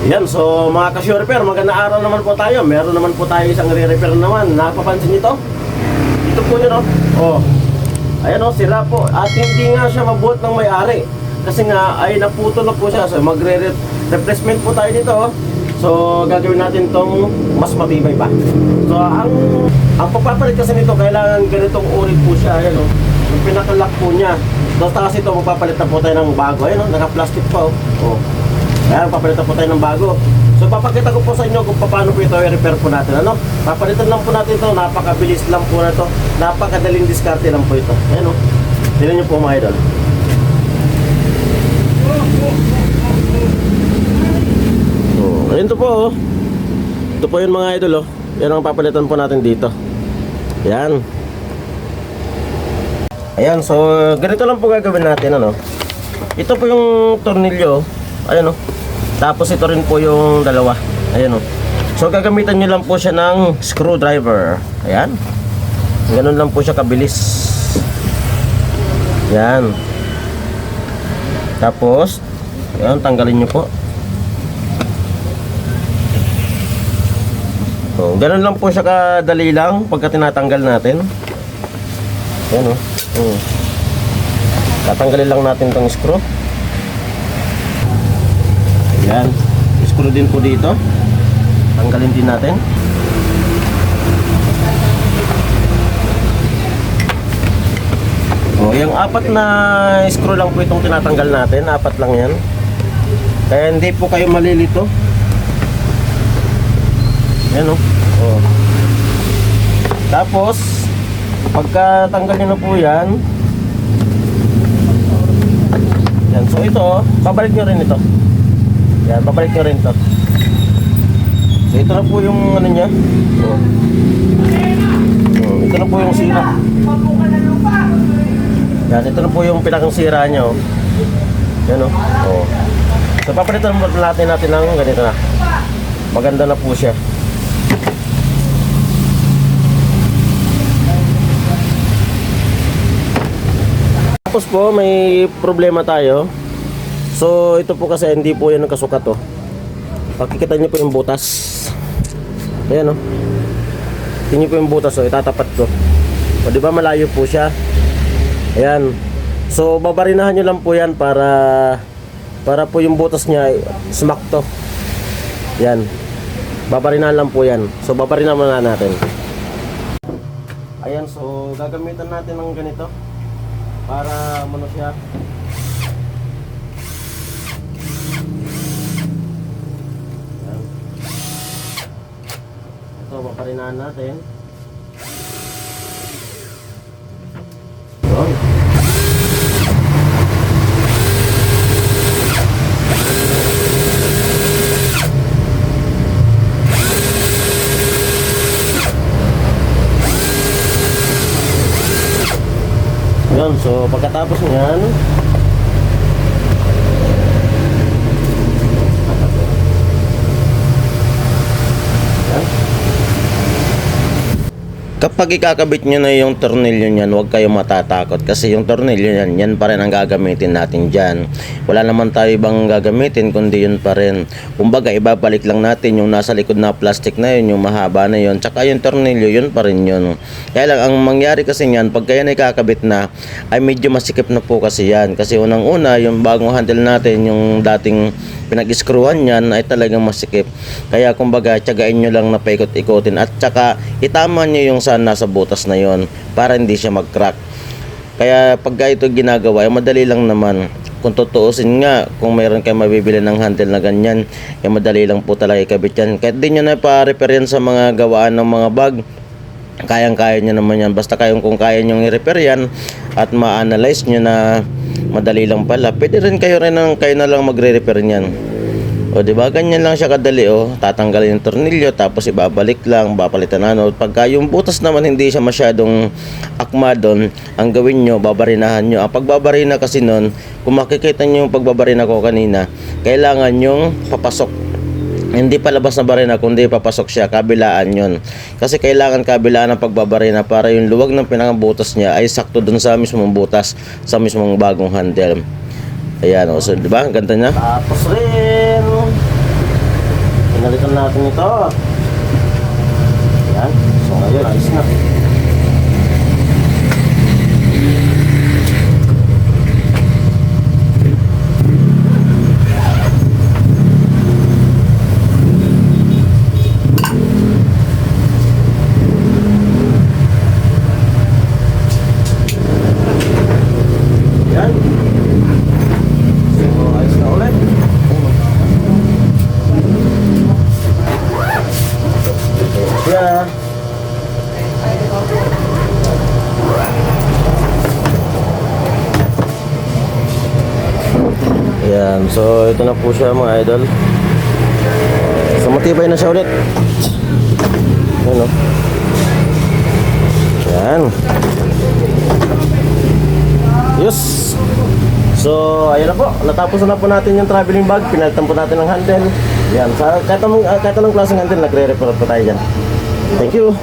Yan, so mga Casio Repair, magandang araw naman po tayo. Meron naman po tayo isang re-repair naman. Napapansin nyo to? Ito po yun, oh. Ayan, sira po. At hindi nga siya mabuhat ng may-ari. Kasi nga, ay naputol na po siya. So magre-replacement po tayo dito, So gagawin natin tong mas matibay pa. So ang pagpapalit kasi nito, kailangan ganitong uri po siya. Ayan, yung pinaka-lock po niya. Tapos ito, magpapalit na po tayo ng bago. Ayan, naka-plastic pa, oh. Ayan, papalitan po tayo ng bago. So papakita ko po sa inyo kung paano po ito i-repair po natin. Papalitan lang po natin ito. Napakabilis lang po na ito. Napakadaling diskarte lang po ito. Ayan, tignan nyo po mga idol. Ayan, ito po, Ito po yun mga idol, Yan ang papalitan po natin dito. Ayan. Ayan, so ganito lang po gagawin natin, Ito po yung tornilyo. Ayan, Tapos ito rin po yung dalawa. Ayan, So gagamitan nyo lang po siya ng screwdriver. Ayan. Ganun lang po siya kabilis. Ayan. Tapos ayan, tanggalin nyo po. So, ganun lang po siya kadali lang pagka tinatanggal natin. Ayan, tatanggalin lang natin tong screw. Ayan, screw din po dito. Tanggalin din natin. Yung apat na screw lang po itong tinatanggal natin. Apat lang yan. Kaya hindi po kayo malilito. Ayan, Tapos pagka tanggal nyo na po yan, so ito, babalik nyo rin ito. Yan, babalik nyo rin ito. So ito na po yung niya. Ito na po yung sira. Yan, ito na po yung pinakang sira nyo. Yan, So papalitan natin ng ganito na. Maganda na po siya. Tapos po may problema tayo. So ito po kasi hindi po yan nakasukat, Pakikita niyo po yung butas. Ayan, tingnan niyo po yung butas, itatapat ko. O di ba malayo po siya. Ayan. So babarinahan niyo lang po yan para po yung butas niya sumakto. Yan. Babarinahan lang po yan. So babarinahan muna natin. Ayan, so gagamitan natin ng ganito para siya. Ayan. Ito, babarinahan natin. Ayan. Yun, so pagkatapos niyan, kapag ikakabit nyo na yung tornilyo nyan, huwag kayong matatakot kasi yung tornilyo nyan, yan pa rin ang gagamitin natin dyan. Wala naman tayo ibang gagamitin kundi yun pa rin. Kumbaga ibabalik lang natin yung nasa likod na plastic na yun, yung mahaba na yun, tsaka yung tornilyo, yun pa rin yun. Kaya lang ang mangyari kasi yan, pagka yan ikakabit na, ay medyo masikip na po kasi yan. Kasi unang una, yung bagong handle natin, yung dating pinag-screwan yan ay talagang masikip. Kaya kumbaga tiyagain nyo lang na paikot-ikotin at tsaka itama nyo yung saan nasa butas na yon para hindi siya mag-crack. Kaya pagka ito ginagawa ay madali lang naman. Kung tutuusin nga, kung mayroon kayo mabibili ng handle na ganyan, ay madali lang po talaga ikabit yan. Kahit di nyo na pa-repair yan sa mga gawaan ng mga bag, kayang-kaya nyo naman yan. Basta kung kaya nyo i-repair yan at ma-analyze nyo na madali lang pala, pwede rin kayo na lang magre-repair niyan. O di ba ganyan lang siya kadali, tatanggalin yung tornilyo tapos ibabalik lang, papalitan pagka yung butas naman hindi siya masyadong akma doon, ang gawin nyo, babarinahan nyo. Ang pagbabarina kasi noon, kung makikita nyo yung pagbabarina ko kanina, kailangan yung papasok. Hindi palabas na barina kundi papasok siya, kabilaan yon. Kasi kailangan kabilaan ng pagbabarina para yung luwag ng pinakabutas niya ay sakto dun sa mismong butas, sa mismong bagong handle. Ayan, so di ba? Ganda niya. Tapos rin Pinalitan natin ito. Yan. So ngayon, ayos na. Yan. So ayos na ulit. Yeah. Yan, so ito na po siya mga idol. So matibay na siya ulit. Yan o. Yan. Yes. So ayun na po, natapos na po natin yung traveling bag. Pinalitan po natin ng handle. Yan, kahit anong klaseng handle, nagre-repair po tayo dyan. Thank you.